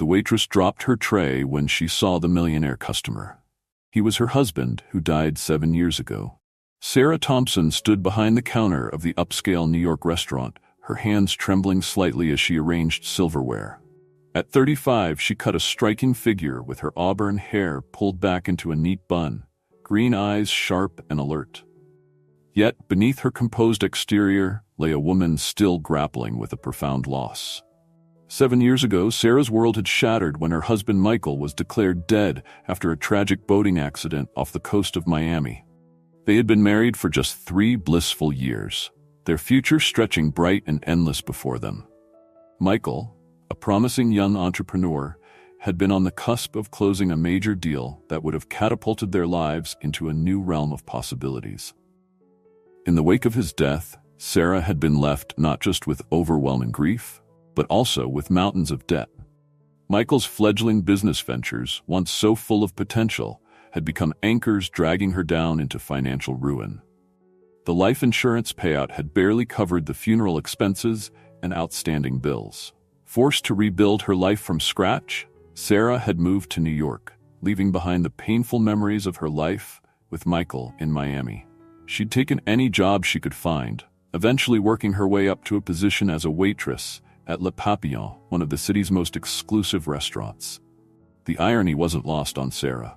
The waitress dropped her tray when she saw the millionaire customer. He was her husband, who died 7 years ago. Sarah Thompson stood behind the counter of the upscale New York restaurant, her hands trembling slightly as she arranged silverware. At 35, she cut a striking figure with her auburn hair pulled back into a neat bun, green eyes sharp and alert. Yet, beneath her composed exterior, lay a woman still grappling with a profound loss. 7 years ago, Sarah's world had shattered when her husband Michael was declared dead after a tragic boating accident off the coast of Miami. They had been married for just 3 blissful years, their future stretching bright and endless before them. Michael, a promising young entrepreneur, had been on the cusp of closing a major deal that would have catapulted their lives into a new realm of possibilities. In the wake of his death, Sarah had been left not just with overwhelming grief, but also with mountains of debt. Michael's fledgling business ventures, once so full of potential, had become anchors dragging her down into financial ruin. The life insurance payout had barely covered the funeral expenses and outstanding bills. Forced to rebuild her life from scratch, Sarah had moved to New York, leaving behind the painful memories of her life with Michael in Miami. She'd taken any job she could find, eventually working her way up to a position as a waitress at Le Papillon, one of the city's most exclusive restaurants. The irony wasn't lost on Sarah.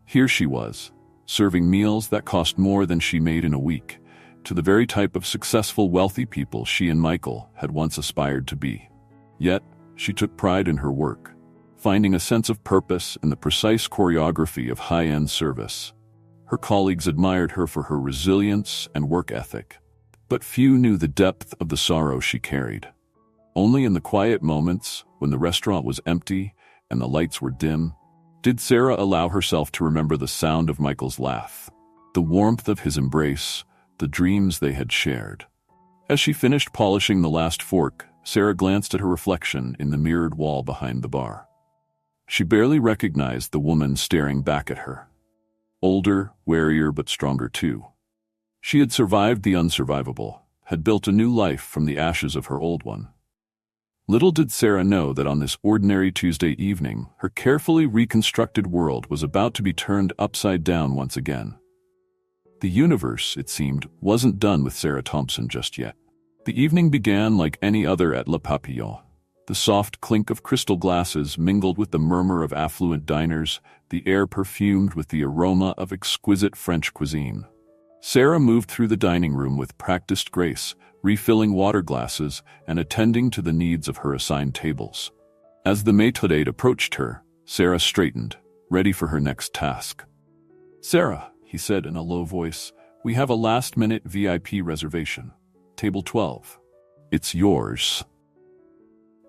Here she was, serving meals that cost more than she made in a week, to the very type of successful, wealthy people she and Michael had once aspired to be. Yet, she took pride in her work, finding a sense of purpose in the precise choreography of high-end service. Her colleagues admired her for her resilience and work ethic, but few knew the depth of the sorrow she carried. Only in the quiet moments, when the restaurant was empty and the lights were dim, did Sarah allow herself to remember the sound of Michael's laugh, the warmth of his embrace, the dreams they had shared. As she finished polishing the last fork, Sarah glanced at her reflection in the mirrored wall behind the bar. She barely recognized the woman staring back at her. Older, warier, but stronger too. She had survived the unsurvivable, had built a new life from the ashes of her old one. Little did Sarah know that on this ordinary Tuesday evening, her carefully reconstructed world was about to be turned upside down once again. The universe, it seemed, wasn't done with Sarah Thompson just yet. The evening began like any other at Le Papillon. The soft clink of crystal glasses mingled with the murmur of affluent diners, the air perfumed with the aroma of exquisite French cuisine. Sarah moved through the dining room with practiced grace, refilling water glasses and attending to the needs of her assigned tables. As the maître d'hôtel approached her, Sarah straightened, ready for her next task. "Sarah," he said in a low voice, "we have a last-minute VIP reservation. Table 12. It's yours."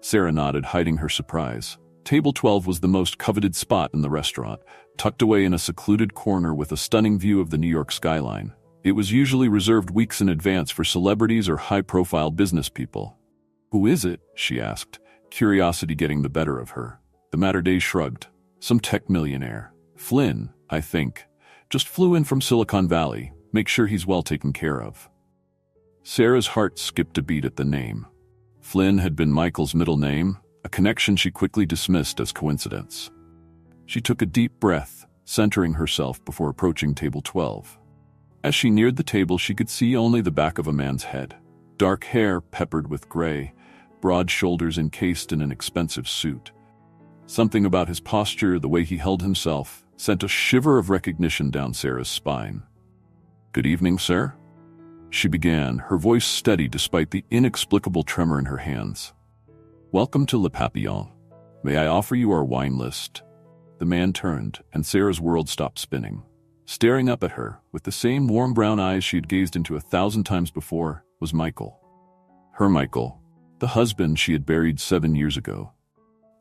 Sarah nodded, hiding her surprise. Table 12 was the most coveted spot in the restaurant, tucked away in a secluded corner with a stunning view of the New York skyline. It was usually reserved weeks in advance for celebrities or high-profile business people. "Who is it?" she asked, curiosity getting the better of her. The maître d' shrugged. "Some tech millionaire. Flynn, I think. Just flew in from Silicon Valley. Make sure he's well taken care of." Sarah's heart skipped a beat at the name. Flynn had been Michael's middle name, a connection she quickly dismissed as coincidence. She took a deep breath, centering herself before approaching table 12. As she neared the table, she could see only the back of a man's head. Dark hair peppered with gray, broad shoulders encased in an expensive suit. Something about his posture, the way he held himself, sent a shiver of recognition down Sarah's spine. "Good evening, sir," she began, her voice steady despite the inexplicable tremor in her hands. "Welcome to Le Papillon. May I offer you our wine list?" The man turned, and Sarah's world stopped spinning. Staring up at her, with the same warm brown eyes she had gazed into 1,000 times before, was Michael. Her Michael, the husband she had buried 7 years ago.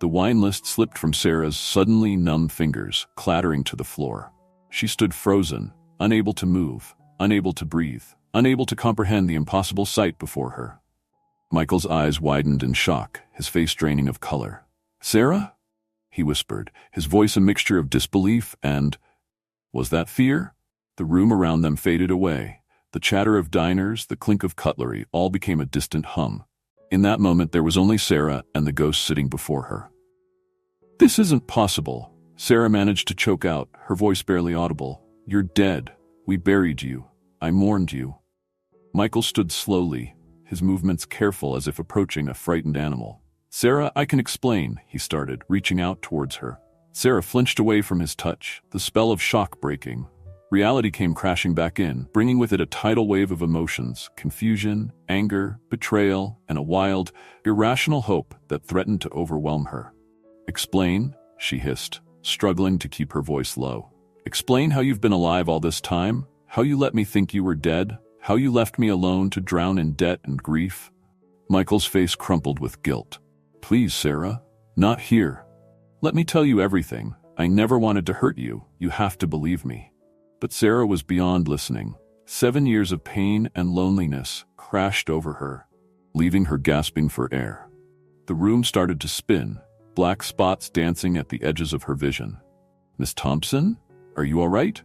The wine list slipped from Sarah's suddenly numb fingers, clattering to the floor. She stood frozen, unable to move, unable to breathe, unable to comprehend the impossible sight before her. Michael's eyes widened in shock, his face draining of color. "Sarah?" he whispered, his voice a mixture of disbelief and... was that fear? The room around them faded away. The chatter of diners, the clink of cutlery, all became a distant hum. In that moment, there was only Sarah and the ghost sitting before her. "This isn't possible," Sarah managed to choke out, her voice barely audible. "You're dead. We buried you. I mourned you." Michael stood slowly, his movements careful as if approaching a frightened animal. "Sarah, I can explain," he started, reaching out towards her. Sarah flinched away from his touch, the spell of shock breaking. Reality came crashing back in, bringing with it a tidal wave of emotions, confusion, anger, betrayal, and a wild, irrational hope that threatened to overwhelm her. "Explain," she hissed, struggling to keep her voice low. "Explain how you've been alive all this time, how you let me think you were dead, how you left me alone to drown in debt and grief." Michael's face crumpled with guilt. "Please, Sarah, not here. Let me tell you everything. I never wanted to hurt you. You have to believe me." But Sarah was beyond listening. 7 years of pain and loneliness crashed over her, leaving her gasping for air. The room started to spin, black spots dancing at the edges of her vision. "Miss Thompson? Are you all right?"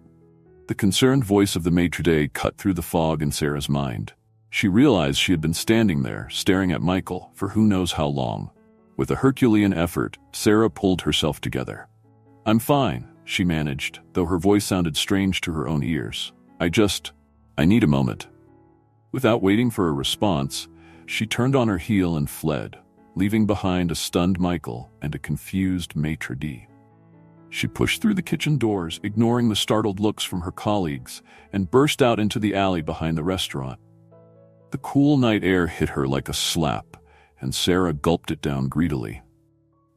The concerned voice of the maitre d' cut through the fog in Sarah's mind. She realized she had been standing there, staring at Michael, for who knows how long. With a Herculean effort, Sarah pulled herself together. "I'm fine," she managed, though her voice sounded strange to her own ears. I need a moment." Without waiting for a response, she turned on her heel and fled, leaving behind a stunned Michael and a confused maitre d'. She pushed through the kitchen doors, ignoring the startled looks from her colleagues, and burst out into the alley behind the restaurant. The cool night air hit her like a slap, and Sarah gulped it down greedily.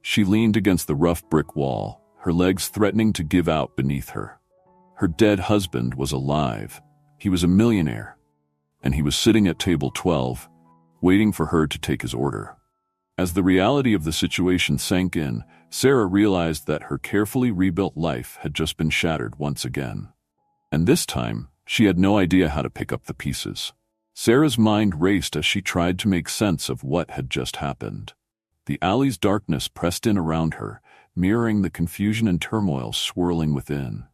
She leaned against the rough brick wall, her legs threatening to give out beneath her. Her dead husband was alive. He was a millionaire, and he was sitting at table 12, waiting for her to take his order. As the reality of the situation sank in, Sarah realized that her carefully rebuilt life had just been shattered once again. And this time, she had no idea how to pick up the pieces. Sarah's mind raced as she tried to make sense of what had just happened. The alley's darkness pressed in around her, mirroring the confusion and turmoil swirling within.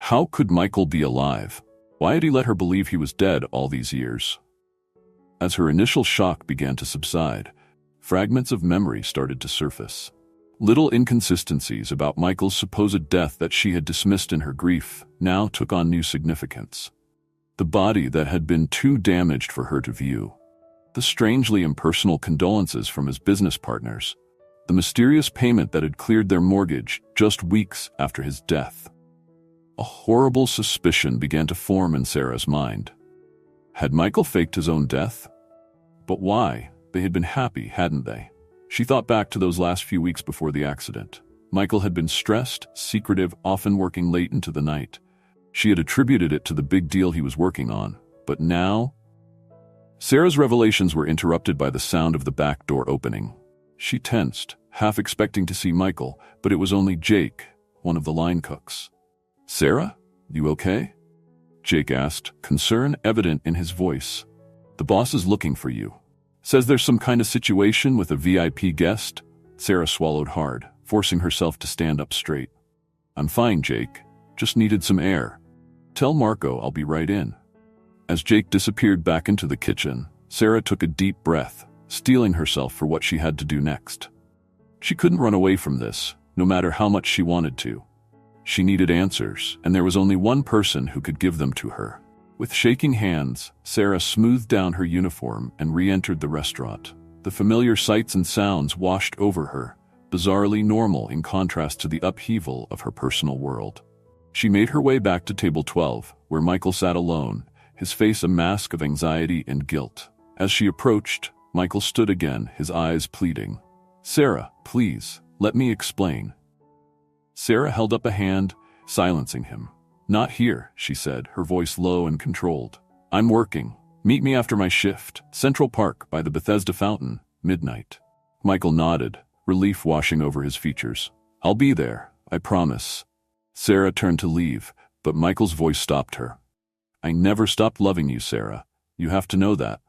How could Michael be alive? Why had he let her believe he was dead all these years? As her initial shock began to subside, fragments of memory started to surface. Little inconsistencies about Michael's supposed death that she had dismissed in her grief now took on new significance. The body that had been too damaged for her to view. The strangely impersonal condolences from his business partners. The mysterious payment that had cleared their mortgage just weeks after his death. A horrible suspicion began to form in Sarah's mind. Had Michael faked his own death? But why? They had been happy, hadn't they? She thought back to those last few weeks before the accident. Michael had been stressed, secretive, often working late into the night. She had attributed it to the big deal he was working on. But now? Sarah's revelations were interrupted by the sound of the back door opening. She tensed, half expecting to see Michael, but it was only Jake, one of the line cooks. "Sarah, you okay?" Jake asked, concern evident in his voice. "The boss is looking for you. Says there's some kind of situation with a VIP guest." Sarah swallowed hard, forcing herself to stand up straight. "I'm fine, Jake. Just needed some air. Tell Marco I'll be right in." As Jake disappeared back into the kitchen, Sarah took a deep breath, steeling herself for what she had to do next. She couldn't run away from this, no matter how much she wanted to. She needed answers, and there was only one person who could give them to her. With shaking hands, Sarah smoothed down her uniform and re-entered the restaurant. The familiar sights and sounds washed over her, bizarrely normal in contrast to the upheaval of her personal world. She made her way back to table 12, where Michael sat alone, his face a mask of anxiety and guilt. As she approached, Michael stood again, his eyes pleading. "Sarah, please, let me explain." Sarah held up a hand, silencing him. "Not here," she said, her voice low and controlled. "I'm working. Meet me after my shift, Central Park by the Bethesda Fountain, midnight." Michael nodded, relief washing over his features. "I'll be there, I promise." Sarah turned to leave, but Michael's voice stopped her. "I never stopped loving you, Sarah. You have to know that."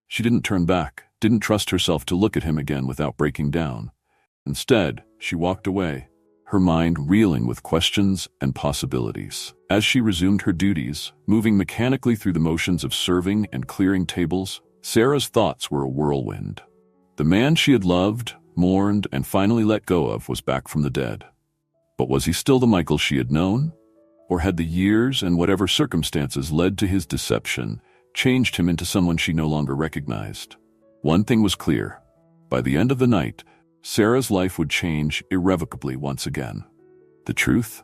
She didn't turn back, didn't trust herself to look at him again without breaking down. Instead, she walked away, her mind reeling with questions and possibilities. As she resumed her duties, moving mechanically through the motions of serving and clearing tables, Sarah's thoughts were a whirlwind. The man she had loved, mourned, and finally let go of was back from the dead. But was he still the Michael she had known? Or had the years and whatever circumstances led to his deception changed him into someone she no longer recognized? One thing was clear. By the end of the night, Sarah's life would change irrevocably once again. The truth,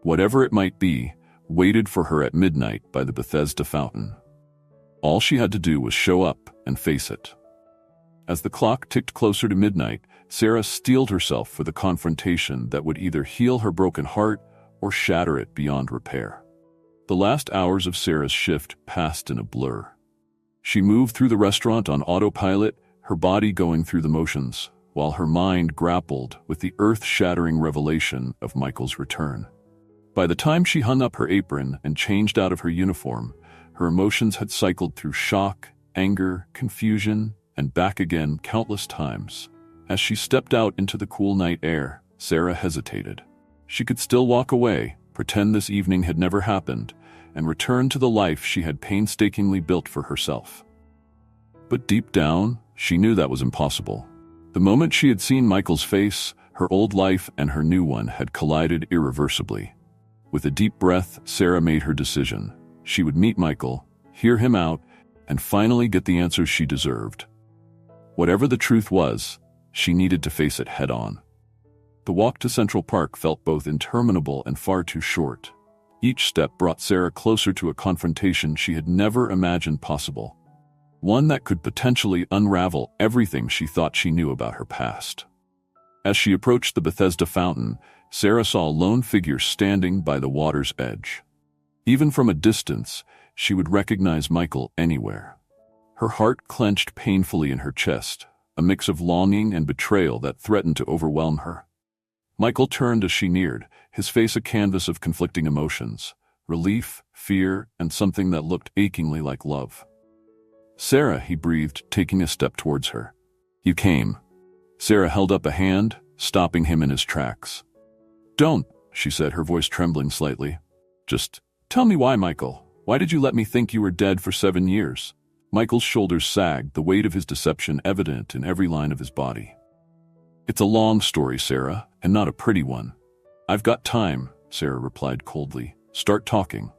whatever it might be, waited for her at midnight by the Bethesda fountain. All she had to do was show up and face it. As the clock ticked closer to midnight, Sarah steeled herself for the confrontation that would either heal her broken heart or shatter it beyond repair. The last hours of Sarah's shift passed in a blur. She moved through the restaurant on autopilot, her body going through the motions, while her mind grappled with the earth-shattering revelation of Michael's return. By the time she hung up her apron and changed out of her uniform, her emotions had cycled through shock, anger, confusion, and back again countless times. As she stepped out into the cool night air, Sarah hesitated. She could still walk away, pretend this evening had never happened, and return to the life she had painstakingly built for herself. But deep down, she knew that was impossible. The moment she had seen Michael's face, her old life and her new one had collided irreversibly. With a deep breath, Sarah made her decision. She would meet Michael, hear him out, and finally get the answers she deserved. Whatever the truth was, she needed to face it head-on. The walk to Central Park felt both interminable and far too short. Each step brought Sarah closer to a confrontation she had never imagined possible. One that could potentially unravel everything she thought she knew about her past. As she approached the Bethesda fountain, Sarah saw a lone figure standing by the water's edge. Even from a distance, she would recognize Michael anywhere. Her heart clenched painfully in her chest, a mix of longing and betrayal that threatened to overwhelm her. Michael turned as she neared, his face a canvas of conflicting emotions, relief, fear, and something that looked achingly like love. "Sarah," he breathed, taking a step towards her. "You came." Sarah held up a hand, stopping him in his tracks. "Don't," she said, her voice trembling slightly. "Just tell me why, Michael. Why did you let me think you were dead for 7 years?" Michael's shoulders sagged, the weight of his deception evident in every line of his body. "It's a long story, Sarah, and not a pretty one." "I've got time," Sarah replied coldly. "Start talking."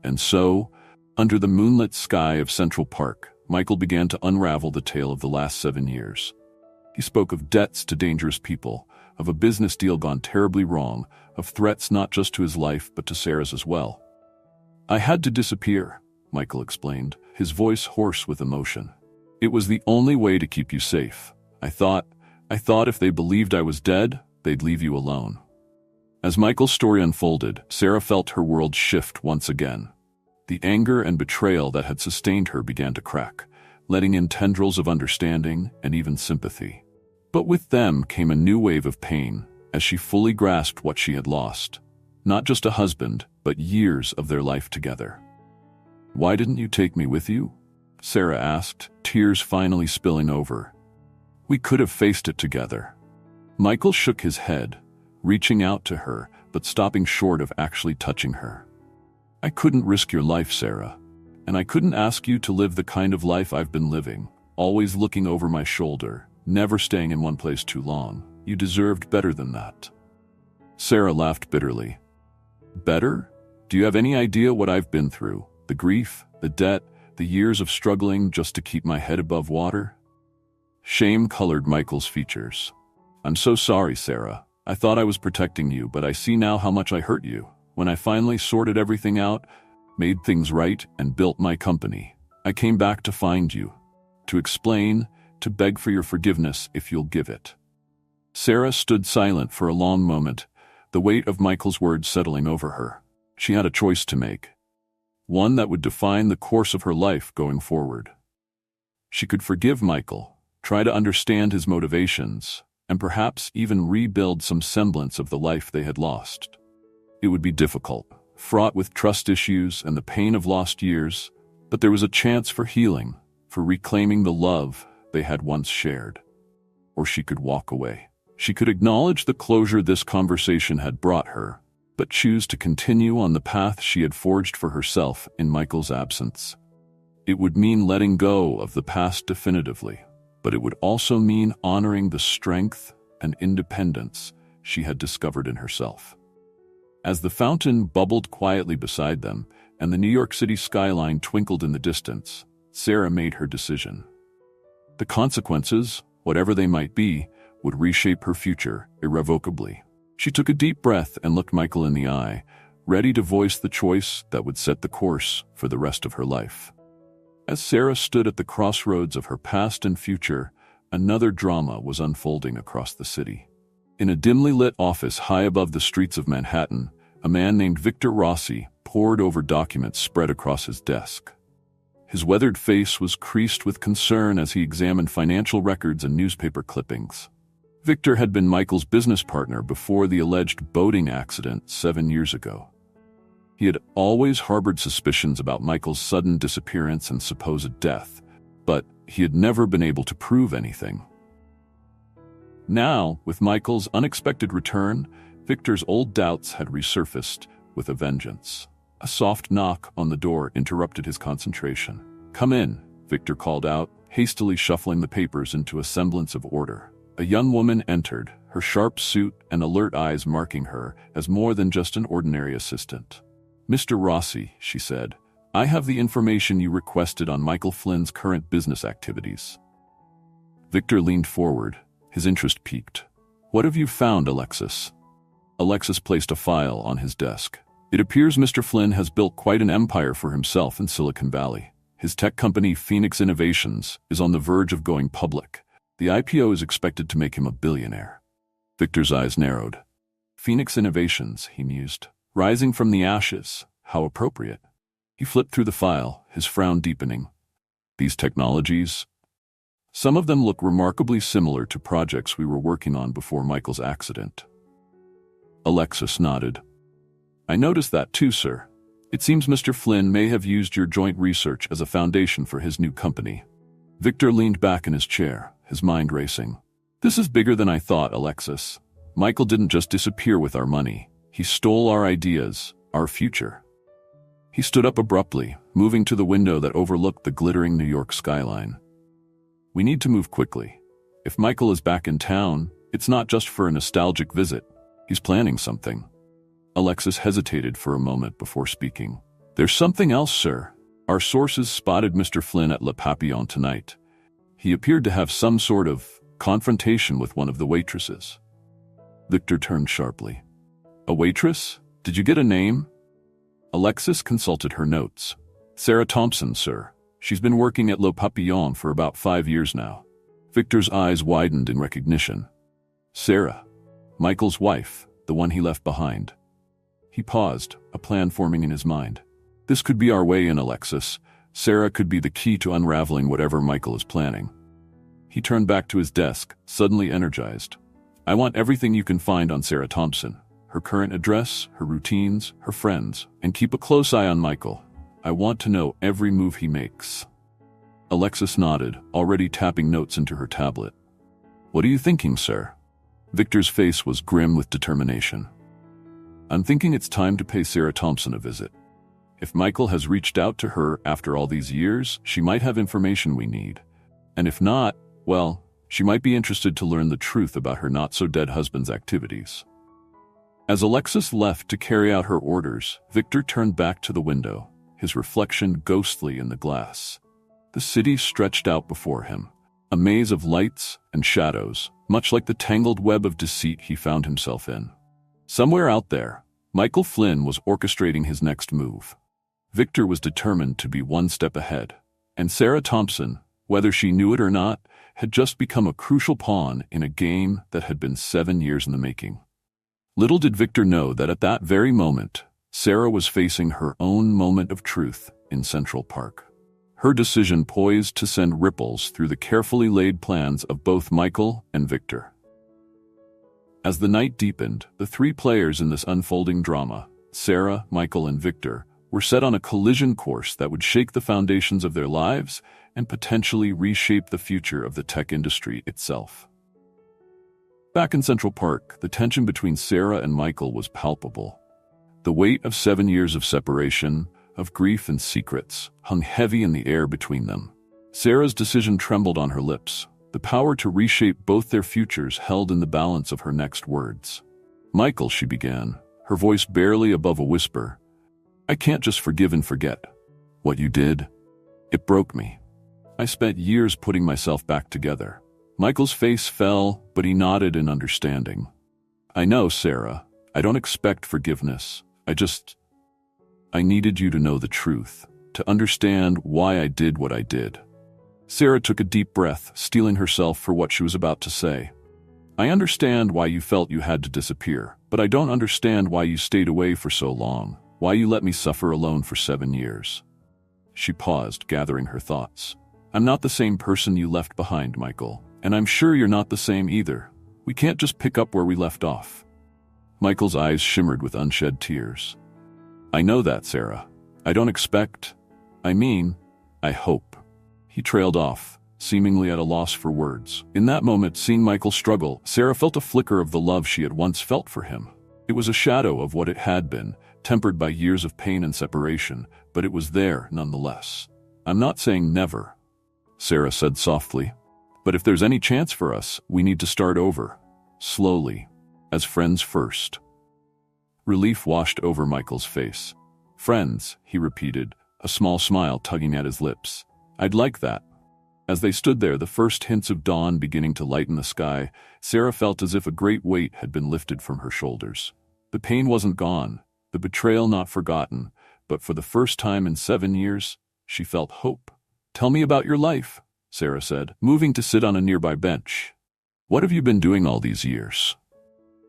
And so, under the moonlit sky of Central Park, Michael began to unravel the tale of the last 7 years. He spoke of debts to dangerous people, of a business deal gone terribly wrong, of threats not just to his life but to Sarah's as well. "I had to disappear," Michael explained, his voice hoarse with emotion. "It was the only way to keep you safe. I thought if they believed I was dead, they'd leave you alone." As Michael's story unfolded, Sarah felt her world shift once again. The anger and betrayal that had sustained her began to crack, letting in tendrils of understanding and even sympathy. But with them came a new wave of pain, as she fully grasped what she had lost. Not just a husband, but years of their life together. "Why didn't you take me with you?" Sarah asked, tears finally spilling over. "We could have faced it together." Michael shook his head, reaching out to her, but stopping short of actually touching her. "I couldn't risk your life, Sarah. And I couldn't ask you to live the kind of life I've been living, always looking over my shoulder, never staying in one place too long. You deserved better than that." Sarah laughed bitterly. "Better? Do you have any idea what I've been through? The grief, the debt, the years of struggling just to keep my head above water?" Shame colored Michael's features. "I'm so sorry, Sarah. I thought I was protecting you, but I see now how much I hurt you. When I finally sorted everything out, made things right, and built my company, I came back to find you, to explain, to beg for your forgiveness if you'll give it." Sarah stood silent for a long moment, the weight of Michael's words settling over her. She had a choice to make. One that would define the course of her life going forward. She could forgive Michael, try to understand his motivations, and perhaps even rebuild some semblance of the life they had lost. It would be difficult, fraught with trust issues and the pain of lost years, but there was a chance for healing, for reclaiming the love they had once shared. Or she could walk away. She could acknowledge the closure this conversation had brought her, but choose to continue on the path she had forged for herself in Michael's absence. It would mean letting go of the past definitively, but it would also mean honoring the strength and independence she had discovered in herself. As the fountain bubbled quietly beside them and the New York City skyline twinkled in the distance, Sarah made her decision. The consequences, whatever they might be, would reshape her future irrevocably. She took a deep breath and looked Michael in the eye, ready to voice the choice that would set the course for the rest of her life. As Sarah stood at the crossroads of her past and future, another drama was unfolding across the city. In a dimly lit office high above the streets of Manhattan, a man named Victor Rossi pored over documents spread across his desk. His weathered face was creased with concern as he examined financial records and newspaper clippings. Victor had been Michael's business partner before the alleged boating accident 7 years ago. He had always harbored suspicions about Michael's sudden disappearance and supposed death, but he had never been able to prove anything. Now, with Michael's unexpected return, Victor's old doubts had resurfaced with a vengeance. A soft knock on the door interrupted his concentration. "Come in," Victor called out, hastily shuffling the papers into a semblance of order. A young woman entered, her sharp suit and alert eyes marking her as more than just an ordinary assistant. "Mr. Rossi," she said, "I have the information you requested on Michael Flynn's current business activities." Victor leaned forward, his interest piqued. "What have you found, Alexis?" Alexis placed a file on his desk. "It appears Mr. Flynn has built quite an empire for himself in Silicon Valley. His tech company, Phoenix Innovations, is on the verge of going public. The IPO is expected to make him a billionaire." Victor's eyes narrowed. "Phoenix Innovations," he mused. "Rising from the ashes. How appropriate." He flipped through the file, his frown deepening. "These technologies? Some of them look remarkably similar to projects we were working on before Michael's accident." Alexis nodded. "I noticed that too, sir. It seems Mr. Flynn may have used your joint research as a foundation for his new company." Victor leaned back in his chair, his mind racing. "This is bigger than I thought, Alexis. Michael didn't just disappear with our money. He stole our ideas, our future." He stood up abruptly, moving to the window that overlooked the glittering New York skyline. "We need to move quickly. If Michael is back in town, it's not just for a nostalgic visit. He's planning something." Alexis hesitated for a moment before speaking. "There's something else, sir. Our sources spotted Mr. Flynn at Le Papillon tonight. He appeared to have some sort of confrontation with one of the waitresses." Victor turned sharply. "A waitress? Did you get a name?" Alexis consulted her notes. "Sarah Thompson, sir. She's been working at Le Papillon for about 5 years now." Victor's eyes widened in recognition. "Sarah. Michael's wife, the one he left behind." He paused, a plan forming in his mind. "This could be our way in, Alexis. Sarah could be the key to unraveling whatever Michael is planning." He turned back to his desk, suddenly energized. "I want everything you can find on Sarah Thompson. Her current address, her routines, her friends, and keep a close eye on Michael. I want to know every move he makes." Alexis nodded, already tapping notes into her tablet. "What are you thinking, sir?" Victor's face was grim with determination. "I'm thinking it's time to pay Sarah Thompson a visit. If Michael has reached out to her after all these years, she might have information we need. And if not, well, she might be interested to learn the truth about her not-so-dead husband's activities." As Alexis left to carry out her orders, Victor turned back to the window, his reflection ghostly in the glass. The city stretched out before him, a maze of lights and shadows, much like the tangled web of deceit he found himself in. Somewhere out there, Michael Flynn was orchestrating his next move. Victor was determined to be one step ahead, and Sarah Thompson, whether she knew it or not, had just become a crucial pawn in a game that had been 7 years in the making. Little did Victor know that at that very moment, Sarah was facing her own moment of truth in Central Park. Her decision poised to send ripples through the carefully laid plans of both Michael and Victor. As the night deepened, the 3 players in this unfolding drama, Sarah, Michael, and Victor, were set on a collision course that would shake the foundations of their lives and potentially reshape the future of the tech industry itself. Back in Central Park, the tension between Sarah and Michael was palpable. The weight of 7 years of separation, of grief and secrets, hung heavy in the air between them. Sarah's decision trembled on her lips, the power to reshape both their futures held in the balance of her next words. "Michael," she began, her voice barely above a whisper, "I can't just forgive and forget. What you did, it broke me. I spent years putting myself back together." Michael's face fell, but he nodded in understanding. "I know, Sarah. I don't expect forgiveness. I needed you to know the truth, to understand why I did what I did." Sarah took a deep breath, steeling herself for what she was about to say. "I understand why you felt you had to disappear, but I don't understand why you stayed away for so long, why you let me suffer alone for 7 years. She paused, gathering her thoughts. "I'm not the same person you left behind, Michael, and I'm sure you're not the same either. We can't just pick up where we left off." Michael's eyes shimmered with unshed tears. "I know that, Sarah. I don't expect, I hope." He trailed off, seemingly at a loss for words. In that moment, seeing Michael struggle, Sarah felt a flicker of the love she had once felt for him. It was a shadow of what it had been, tempered by years of pain and separation, but it was there nonetheless. "I'm not saying never," Sarah said softly, "but if there's any chance for us, we need to start over, slowly, as friends first." Relief washed over Michael's face. "Friends," he repeated, a small smile tugging at his lips. "I'd like that." As they stood there, the first hints of dawn beginning to lighten the sky, Sarah felt as if a great weight had been lifted from her shoulders. The pain wasn't gone, the betrayal not forgotten, but for the first time in 7 years, she felt hope. "Tell me about your life," Sarah said, moving to sit on a nearby bench. "What have you been doing all these years?"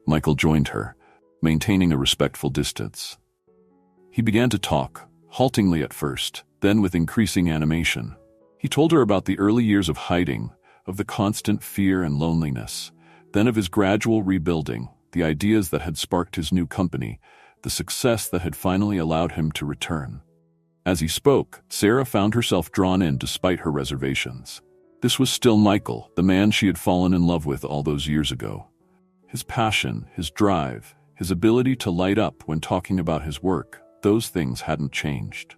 Michael joined her, maintaining a respectful distance. He began to talk, haltingly at first, then with increasing animation. He told her about the early years of hiding, of the constant fear and loneliness, then of his gradual rebuilding, the ideas that had sparked his new company, the success that had finally allowed him to return. As he spoke, Sarah found herself drawn in despite her reservations. This was still Michael, the man she had fallen in love with all those years ago. His passion, his drive, his ability to light up when talking about his work, those things hadn't changed.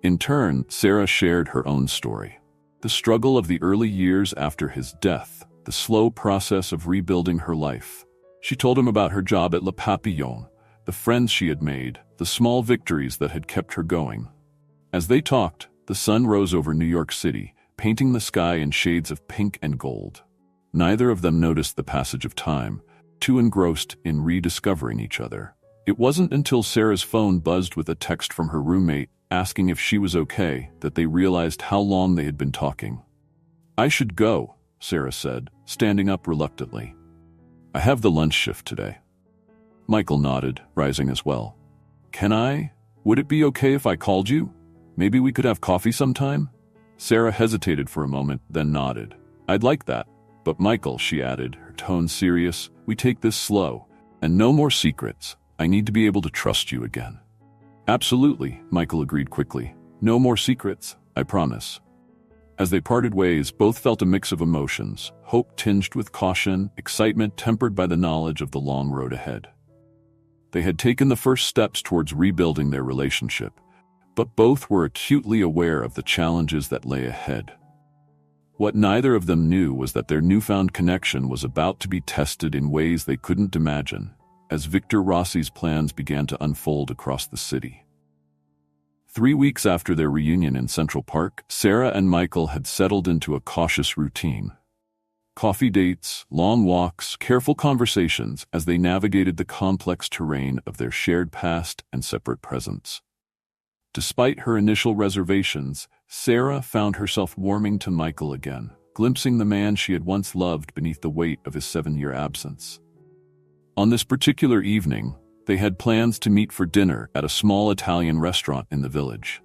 In turn, Sarah shared her own story. The struggle of the early years after his death, the slow process of rebuilding her life. She told him about her job at Le Papillon, the friends she had made, the small victories that had kept her going. As they talked, the sun rose over New York City, painting the sky in shades of pink and gold. Neither of them noticed the passage of time, too engrossed in rediscovering each other. It wasn't until Sarah's phone buzzed with a text from her roommate asking if she was okay that they realized how long they had been talking. "I should go," Sarah said, standing up reluctantly. "I have the lunch shift today." Michael nodded, rising as well. "Can I? Would it be okay if I called you? Maybe we could have coffee sometime?" Sarah hesitated for a moment, then nodded. "I'd like that. But Michael," she added, her tone serious, "we take this slow. And no more secrets. I need to be able to trust you again." "Absolutely," Michael agreed quickly. "No more secrets, I promise." As they parted ways, both felt a mix of emotions, hope tinged with caution, excitement tempered by the knowledge of the long road ahead. They had taken the first steps towards rebuilding their relationship, but both were acutely aware of the challenges that lay ahead. What neither of them knew was that their newfound connection was about to be tested in ways they couldn't imagine, as Victor Rossi's plans began to unfold across the city. 3 weeks after their reunion in Central Park, Sarah and Michael had settled into a cautious routine. Coffee dates, long walks, careful conversations as they navigated the complex terrain of their shared past and separate presents. Despite her initial reservations, Sarah found herself warming to Michael again, glimpsing the man she had once loved beneath the weight of his 7-year absence. On this particular evening, they had plans to meet for dinner at a small Italian restaurant in the village.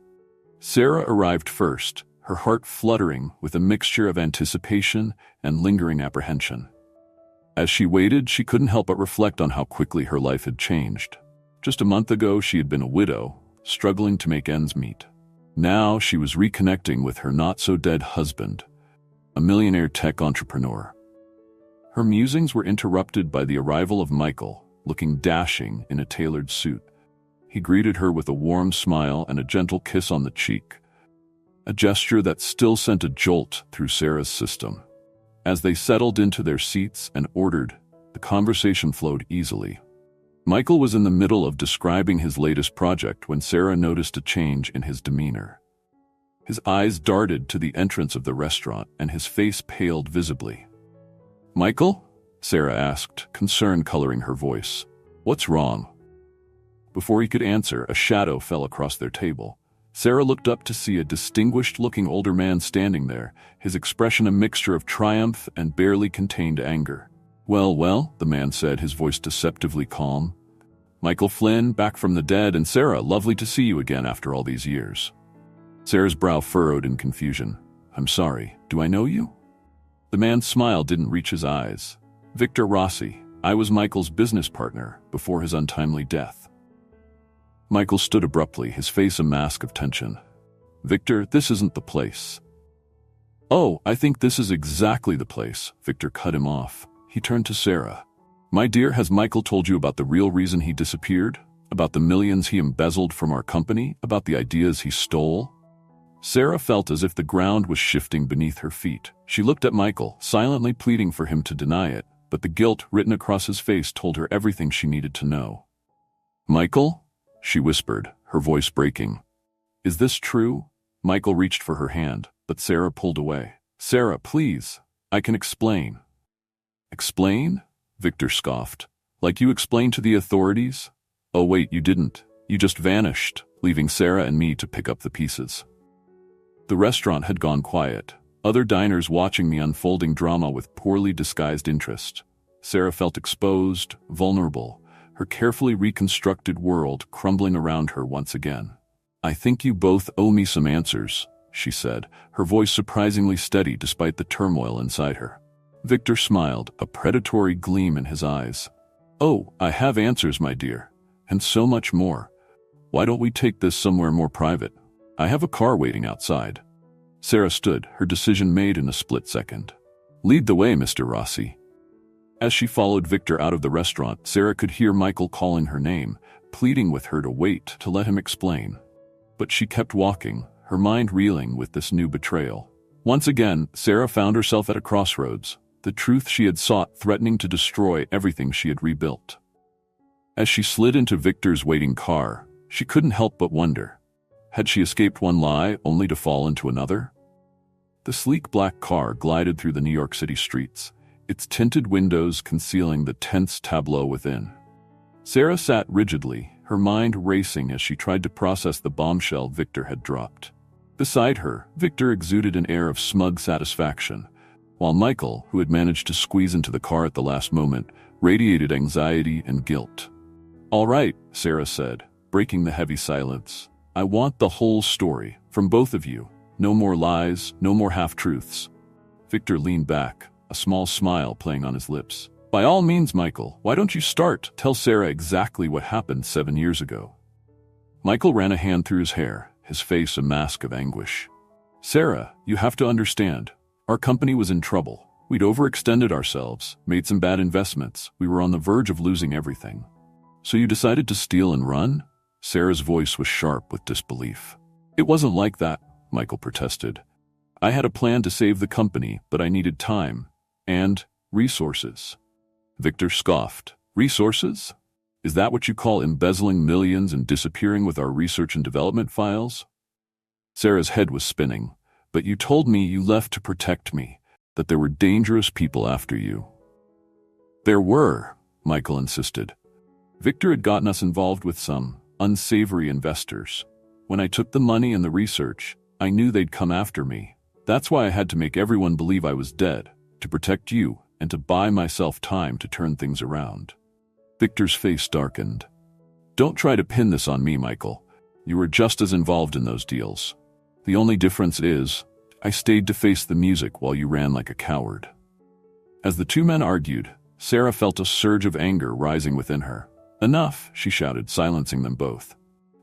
Sarah arrived first, her heart fluttering with a mixture of anticipation and lingering apprehension. As she waited, she couldn't help but reflect on how quickly her life had changed. Just a month ago, she had been a widow, struggling to make ends meet. Now she was reconnecting with her not-so-dead husband, a millionaire tech entrepreneur. Her musings were interrupted by the arrival of Michael, looking dashing in a tailored suit. He greeted her with a warm smile and a gentle kiss on the cheek, a gesture that still sent a jolt through Sarah's system. As they settled into their seats and ordered, the conversation flowed easily. Michael was in the middle of describing his latest project when Sarah noticed a change in his demeanor. His eyes darted to the entrance of the restaurant and his face paled visibly. "Michael?" Sarah asked, concern coloring her voice. "What's wrong?" Before he could answer, a shadow fell across their table. Sarah looked up to see a distinguished-looking older man standing there, his expression a mixture of triumph and barely contained anger. "Well, well," the man said, his voice deceptively calm. "Michael Flynn, back from the dead, and Sarah, lovely to see you again after all these years." Sarah's brow furrowed in confusion. "I'm sorry, do I know you?" The man's smile didn't reach his eyes. "Victor Rossi. I was Michael's business partner before his untimely death." Michael stood abruptly, his face a mask of tension. "Victor, this isn't the place." "Oh, I think this is exactly the place," Victor cut him off. He turned to Sarah. "My dear, has Michael told you about the real reason he disappeared? About the millions he embezzled from our company? About the ideas he stole?" Sarah felt as if the ground was shifting beneath her feet. She looked at Michael, silently pleading for him to deny it, but the guilt written across his face told her everything she needed to know. "Michael?" she whispered, her voice breaking. "Is this true?" Michael reached for her hand, but Sarah pulled away. "Sarah, please. I can explain." "Explain?" Victor scoffed. "Like you explained to the authorities?" "Oh wait, you didn't. You just vanished, leaving Sarah and me to pick up the pieces." The restaurant had gone quiet, other diners watching the unfolding drama with poorly disguised interest. Sarah felt exposed, vulnerable, her carefully reconstructed world crumbling around her once again. "I think you both owe me some answers," she said, her voice surprisingly steady despite the turmoil inside her. Victor smiled, a predatory gleam in his eyes. "Oh, I have answers, my dear, and so much more. Why don't we take this somewhere more private? I have a car waiting outside." Sarah stood, her decision made in a split second. "Lead the way, Mr. Rossi." As she followed Victor out of the restaurant, Sarah could hear Michael calling her name, pleading with her to wait, to let him explain. But she kept walking, her mind reeling with this new betrayal. Once again, Sarah found herself at a crossroads, the truth she had sought threatening to destroy everything she had rebuilt. As she slid into Victor's waiting car, she couldn't help but wonder. Had she escaped one lie only to fall into another? The sleek black car glided through the New York City streets, its tinted windows concealing the tense tableau within. Sarah sat rigidly, her mind racing as she tried to process the bombshell Victor had dropped. Beside her, Victor exuded an air of smug satisfaction, while Michael, who had managed to squeeze into the car at the last moment, radiated anxiety and guilt. "All right," Sarah said, breaking the heavy silence. "I want the whole story, from both of you. No more lies, no more half-truths." Victor leaned back, a small smile playing on his lips. "By all means, Michael, why don't you start? Tell Sarah exactly what happened 7 years ago." Michael ran a hand through his hair, his face a mask of anguish. "Sarah, you have to understand. Our company was in trouble. We'd overextended ourselves, made some bad investments. We were on the verge of losing everything. So you decided to steal and run?" Sarah's voice was sharp with disbelief. "It wasn't like that," Michael protested. "I had a plan to save the company, but I needed time and resources." Victor scoffed. "Resources? Is that what you call embezzling millions and disappearing with our research and development files?" Sarah's head was spinning. "But you told me you left to protect me, that there were dangerous people after you." "There were," Michael insisted. "Victor had gotten us involved with some unsavory investors. When I took the money and the research, I knew they'd come after me. That's why I had to make everyone believe I was dead, to protect you and to buy myself time to turn things around." Victor's face darkened. "Don't try to pin this on me, Michael. You were just as involved in those deals. The only difference is, I stayed to face the music while you ran like a coward." As the two men argued, Sarah felt a surge of anger rising within her. "Enough," she shouted, silencing them both.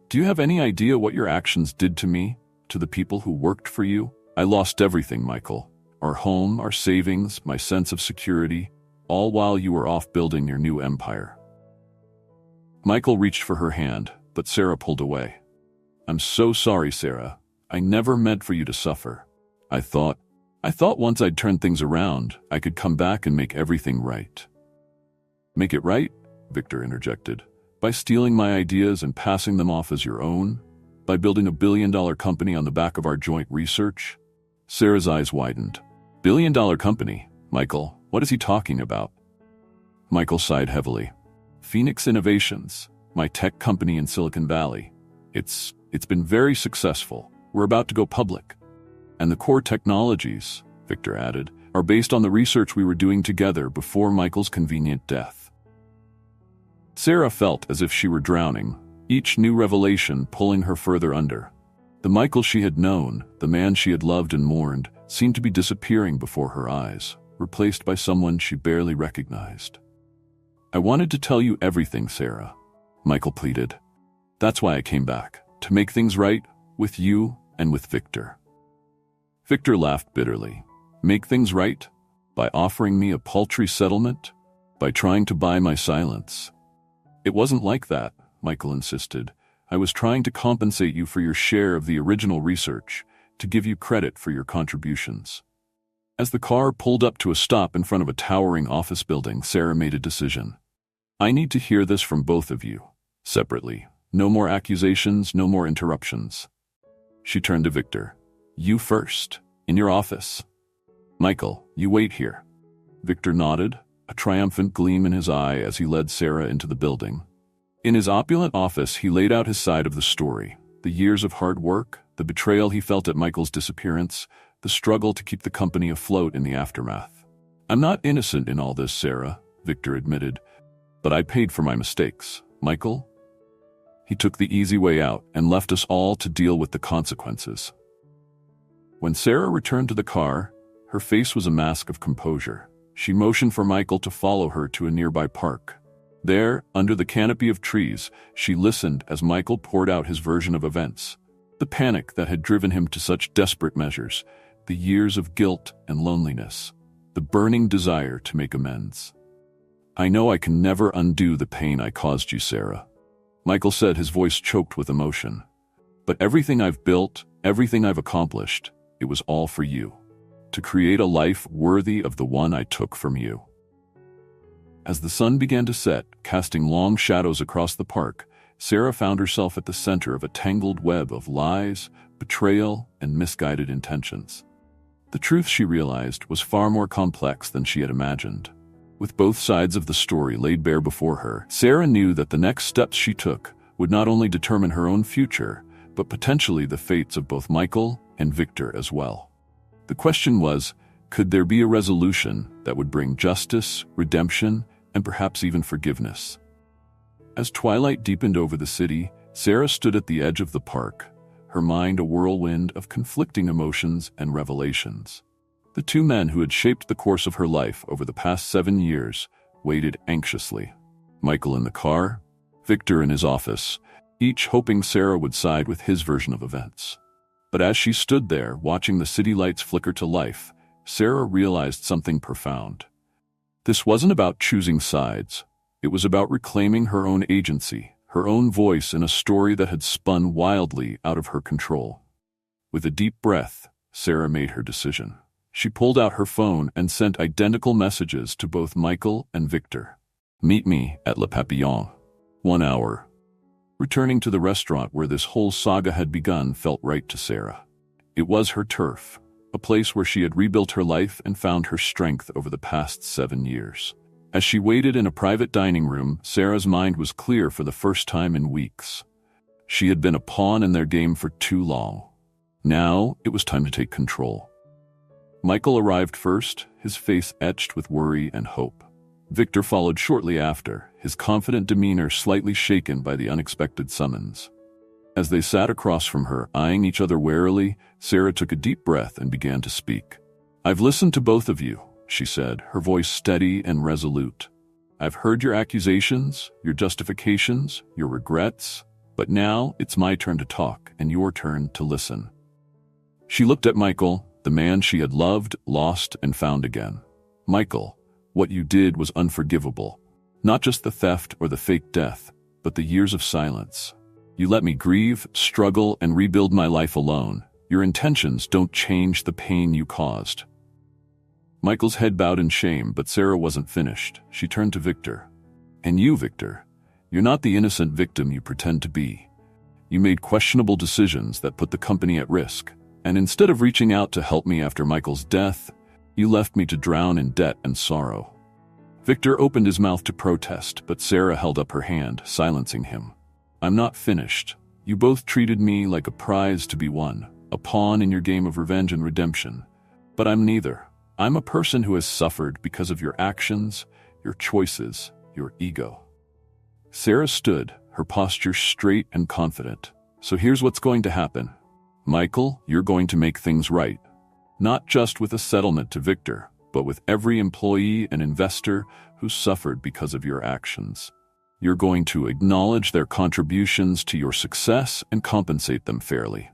"Do you have any idea what your actions did to me, to the people who worked for you? I lost everything, Michael. Our home, our savings, my sense of security, all while you were off building your new empire." Michael reached for her hand, but Sarah pulled away. "I'm so sorry, Sarah. I never meant for you to suffer. I thought..." I thought once I'd turned things around, I could come back and make everything right. Make it right? Victor interjected. By stealing my ideas and passing them off as your own? By building a billion-dollar company on the back of our joint research? Sarah's eyes widened. Billion-dollar company? Michael, what is he talking about? Michael sighed heavily. Phoenix Innovations, my tech company in Silicon Valley. It's been very successful. We're about to go public. And the core technologies, Victor added, are based on the research we were doing together before Michael's convenient death. Sarah felt as if she were drowning, each new revelation pulling her further under. The Michael she had known, the man she had loved and mourned, seemed to be disappearing before her eyes, replaced by someone she barely recognized. I wanted to tell you everything, Sarah, Michael pleaded. That's why I came back, to make things right, with you and with Victor. Victor laughed bitterly. Make things right? By offering me a paltry settlement? By trying to buy my silence? It wasn't like that, Michael insisted. I was trying to compensate you for your share of the original research, to give you credit for your contributions. As the car pulled up to a stop in front of a towering office building, Sarah made a decision. I need to hear this from both of you, separately. No more accusations, no more interruptions. She turned to Victor. You first, in your office. Michael, you wait here. Victor nodded, a triumphant gleam in his eye as he led Sarah into the building. In his opulent office, he laid out his side of the story, the years of hard work, the betrayal he felt at Michael's disappearance, the struggle to keep the company afloat in the aftermath. I'm not innocent in all this, Sarah, Victor admitted, but I paid for my mistakes. Michael? He took the easy way out and left us all to deal with the consequences. When Sarah returned to the car, her face was a mask of composure. She motioned for Michael to follow her to a nearby park. There, under the canopy of trees, she listened as Michael poured out his version of events. The panic that had driven him to such desperate measures, the years of guilt and loneliness, the burning desire to make amends. I know I can never undo the pain I caused you, Sarah, Michael said, his voice choked with emotion. But everything I've built, everything I've accomplished, it was all for you. To create a life worthy of the one I took from you. As the sun began to set, casting long shadows across the park, Sarah found herself at the center of a tangled web of lies, betrayal, and misguided intentions. The truth, she realized, was far more complex than she had imagined. With both sides of the story laid bare before her, Sarah knew that the next steps she took would not only determine her own future, but potentially the fates of both Michael and Victor as well. The question was, could there be a resolution that would bring justice, redemption, and perhaps even forgiveness? As twilight deepened over the city, Sarah stood at the edge of the park, her mind a whirlwind of conflicting emotions and revelations. The two men who had shaped the course of her life over the past 7 years waited anxiously. Michael in the car, Victor in his office, each hoping Sarah would side with his version of events. But as she stood there, watching the city lights flicker to life, Sarah realized something profound. This wasn't about choosing sides. It was about reclaiming her own agency, her own voice in a story that had spun wildly out of her control. With a deep breath, Sarah made her decision. She pulled out her phone and sent identical messages to both Michael and Victor. Meet me at Le Papillon. 1 hour. Returning to the restaurant where this whole saga had begun felt right to Sarah. It was her turf, a place where she had rebuilt her life and found her strength over the past 7 years. As she waited in a private dining room, Sarah's mind was clear for the first time in weeks. She had been a pawn in their game for too long. Now it was time to take control. Michael arrived first, his face etched with worry and hope. Victor followed shortly after, his confident demeanor slightly shaken by the unexpected summons. As they sat across from her, eyeing each other warily, Sarah took a deep breath and began to speak. I've listened to both of you, she said, her voice steady and resolute. I've heard your accusations, your justifications, your regrets, but now it's my turn to talk and your turn to listen. She looked at Michael, the man she had loved, lost, and found again. Michael, what you did was unforgivable. Not just the theft or the fake death, but the years of silence. You let me grieve, struggle, and rebuild my life alone. Your intentions don't change the pain you caused. Michael's head bowed in shame, but Sarah wasn't finished. She turned to Victor. And you, Victor, you're not the innocent victim you pretend to be. You made questionable decisions that put the company at risk, and instead of reaching out to help me after Michael's death, you left me to drown in debt and sorrow. Victor opened his mouth to protest, but Sarah held up her hand, silencing him. I'm not finished. You both treated me like a prize to be won, a pawn in your game of revenge and redemption. But I'm neither. I'm a person who has suffered because of your actions, your choices, your ego. Sarah stood, her posture straight and confident. So here's what's going to happen. Michael, you're going to make things right. Not just with a settlement to Victor, but with every employee and investor who suffered because of your actions. You're going to acknowledge their contributions to your success and compensate them fairly.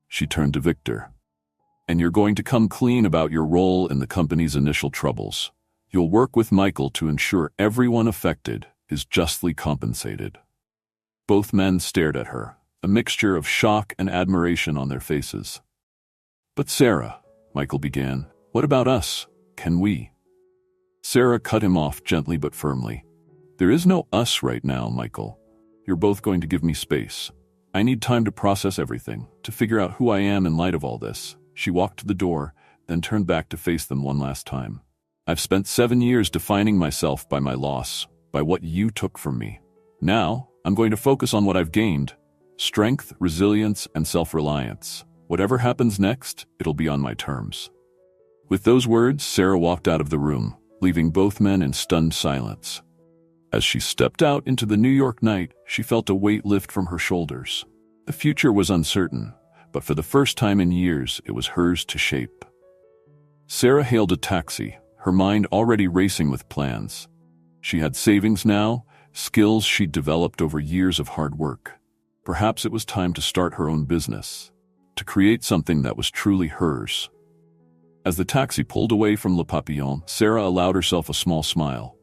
She turned to Victor. And you're going to come clean about your role in the company's initial troubles. You'll work with Michael to ensure everyone affected is justly compensated. Both men stared at her, a mixture of shock and admiration on their faces. But Sarah, Michael began, what about us? Can we? Sarah cut him off gently but firmly. There is no us right now, Michael. You're both going to give me space. I need time to process everything, to figure out who I am in light of all this. She walked to the door, then turned back to face them one last time. I've spent 7 years defining myself by my loss, by what you took from me. Now, I'm going to focus on what I've gained. Strength, resilience, and self-reliance. Whatever happens next, it'll be on my terms. With those words, Sarah walked out of the room, leaving both men in stunned silence. As she stepped out into the New York night, she felt a weight lift from her shoulders. The future was uncertain, but for the first time in years, it was hers to shape. Sarah hailed a taxi, her mind already racing with plans. She had savings now, skills she'd developed over years of hard work. Perhaps it was time to start her own business, to create something that was truly hers. As the taxi pulled away from Le Papillon, Sarah allowed herself a small smile.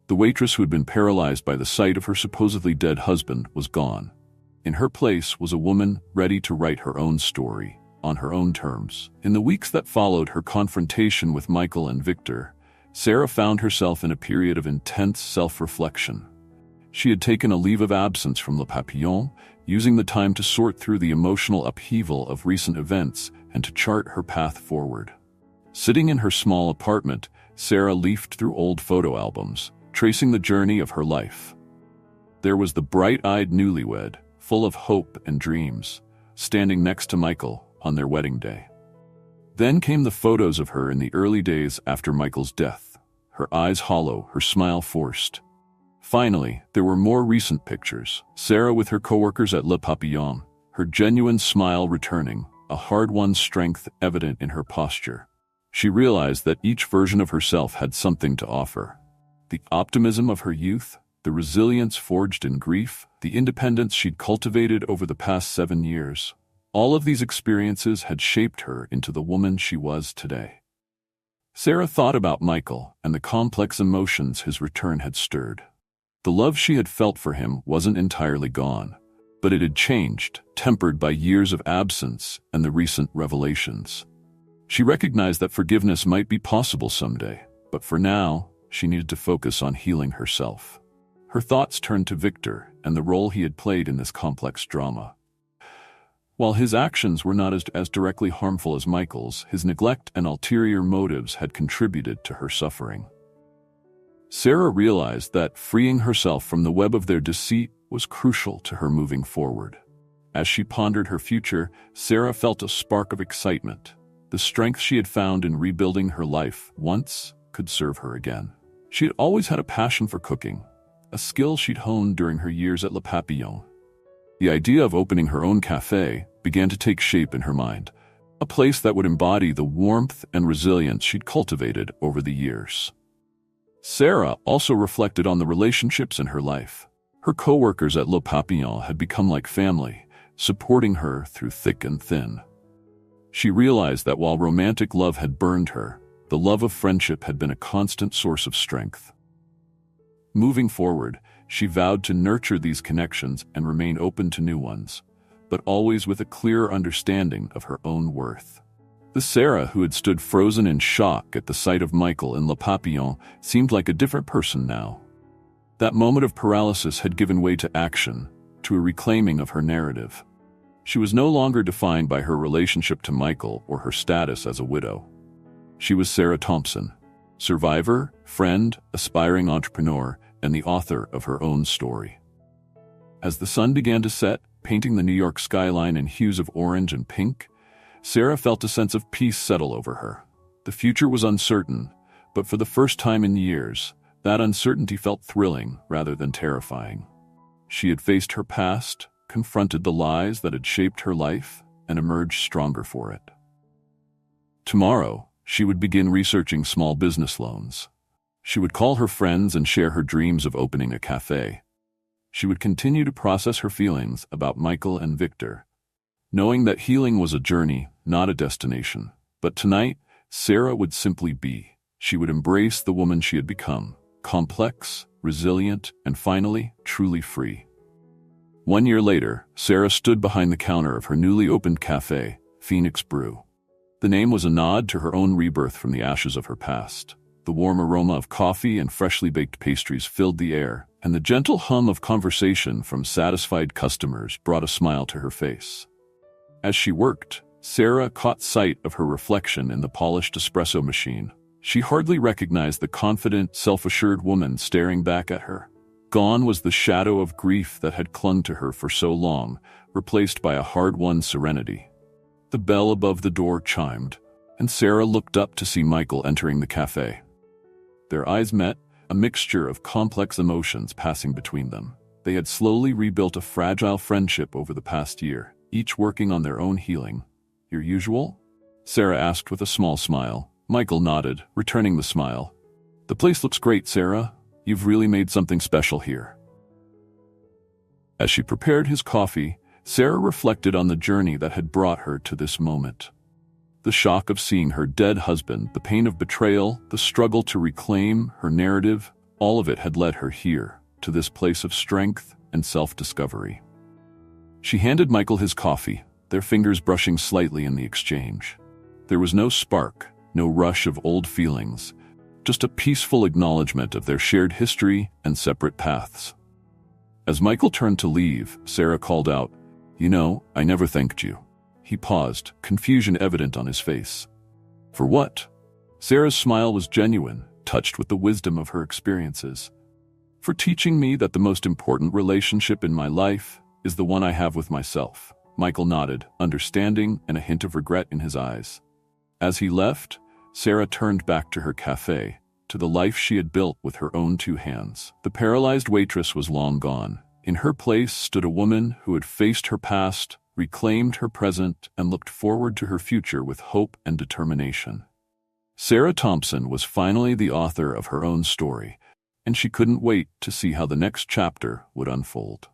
The waitress who had been paralyzed by the sight of her supposedly dead husband was gone. In her place was a woman ready to write her own story, on her own terms. In the weeks that followed her confrontation with Michael and Victor, Sarah found herself in a period of intense self-reflection. She had taken a leave of absence from Le Papillon, using the time to sort through the emotional upheaval of recent events and to chart her path forward. Sitting in her small apartment, Sarah leafed through old photo albums, tracing the journey of her life. There was the bright-eyed newlywed, full of hope and dreams, standing next to Michael on their wedding day. Then came the photos of her in the early days after Michael's death, her eyes hollow, her smile forced. Finally, there were more recent pictures, Sarah with her coworkers at Le Papillon, her genuine smile returning, a hard-won strength evident in her posture. She realized that each version of herself had something to offer. The optimism of her youth, the resilience forged in grief, the independence she'd cultivated over the past 7 years. All of these experiences had shaped her into the woman she was today. Sarah thought about Michael and the complex emotions his return had stirred. The love she had felt for him wasn't entirely gone, but it had changed, tempered by years of absence and the recent revelations. She recognized that forgiveness might be possible someday, but for now, she needed to focus on healing herself. Her thoughts turned to Victor and the role he had played in this complex drama. While his actions were not as directly harmful as Michael's, his neglect and ulterior motives had contributed to her suffering. Sarah realized that freeing herself from the web of their deceit was crucial to her moving forward. As she pondered her future, Sarah felt a spark of excitement. The strength she had found in rebuilding her life once could serve her again. She had always had a passion for cooking, a skill she'd honed during her years at Le Papillon. The idea of opening her own cafe began to take shape in her mind, a place that would embody the warmth and resilience she'd cultivated over the years. Sarah also reflected on the relationships in her life. Her co-workers at Le Papillon had become like family, supporting her through thick and thin. She realized that while romantic love had burned her, the love of friendship had been a constant source of strength. Moving forward, she vowed to nurture these connections and remain open to new ones, but always with a clearer understanding of her own worth. The Sarah who had stood frozen in shock at the sight of Michael in Le Papillon seemed like a different person now. That moment of paralysis had given way to action, to a reclaiming of her narrative. She was no longer defined by her relationship to Michael or her status as a widow. She was Sarah Thompson, survivor, friend, aspiring entrepreneur, and the author of her own story. As the sun began to set, painting the New York skyline in hues of orange and pink, Sarah felt a sense of peace settle over her. The future was uncertain, but for the first time in years, that uncertainty felt thrilling rather than terrifying. She had faced her past, confronted the lies that had shaped her life, and emerged stronger for it. Tomorrow, she would begin researching small business loans. She would call her friends and share her dreams of opening a cafe. She would continue to process her feelings about Michael and Victor, knowing that healing was a journey, not a destination. But tonight, Sarah would simply be. She would embrace the woman she had become, complex, resilient, and finally, truly free. 1 year later, Sarah stood behind the counter of her newly opened cafe, Phoenix Brew. The name was a nod to her own rebirth from the ashes of her past. The warm aroma of coffee and freshly baked pastries filled the air, and the gentle hum of conversation from satisfied customers brought a smile to her face. As she worked, Sarah caught sight of her reflection in the polished espresso machine. She hardly recognized the confident, self-assured woman staring back at her. Gone was the shadow of grief that had clung to her for so long, replaced by a hard-won serenity. The bell above the door chimed, and Sarah looked up to see Michael entering the cafe. Their eyes met, a mixture of complex emotions passing between them. They had slowly rebuilt a fragile friendship over the past year, each working on their own healing. "Your usual?" Sarah asked with a small smile. Michael nodded, returning the smile. "The place looks great, Sarah. You've really made something special here." As she prepared his coffee, Sarah reflected on the journey that had brought her to this moment. The shock of seeing her dead husband, the pain of betrayal, the struggle to reclaim her narrative, all of it had led her here, to this place of strength and self-discovery. She handed Michael his coffee, their fingers brushing slightly in the exchange. There was no spark, no rush of old feelings, just a peaceful acknowledgement of their shared history and separate paths. As Michael turned to leave, Sarah called out, "You know, I never thanked you." He paused, confusion evident on his face. "For what?" Sarah's smile was genuine, touched with the wisdom of her experiences. "For teaching me that the most important relationship in my life is the one I have with myself." Michael nodded, understanding and a hint of regret in his eyes. As he left, Sarah turned back to her cafe, to the life she had built with her own 2 hands. The paralyzed waitress was long gone. In her place stood a woman who had faced her past, reclaimed her present, and looked forward to her future with hope and determination. Sarah Thompson was finally the author of her own story, and she couldn't wait to see how the next chapter would unfold.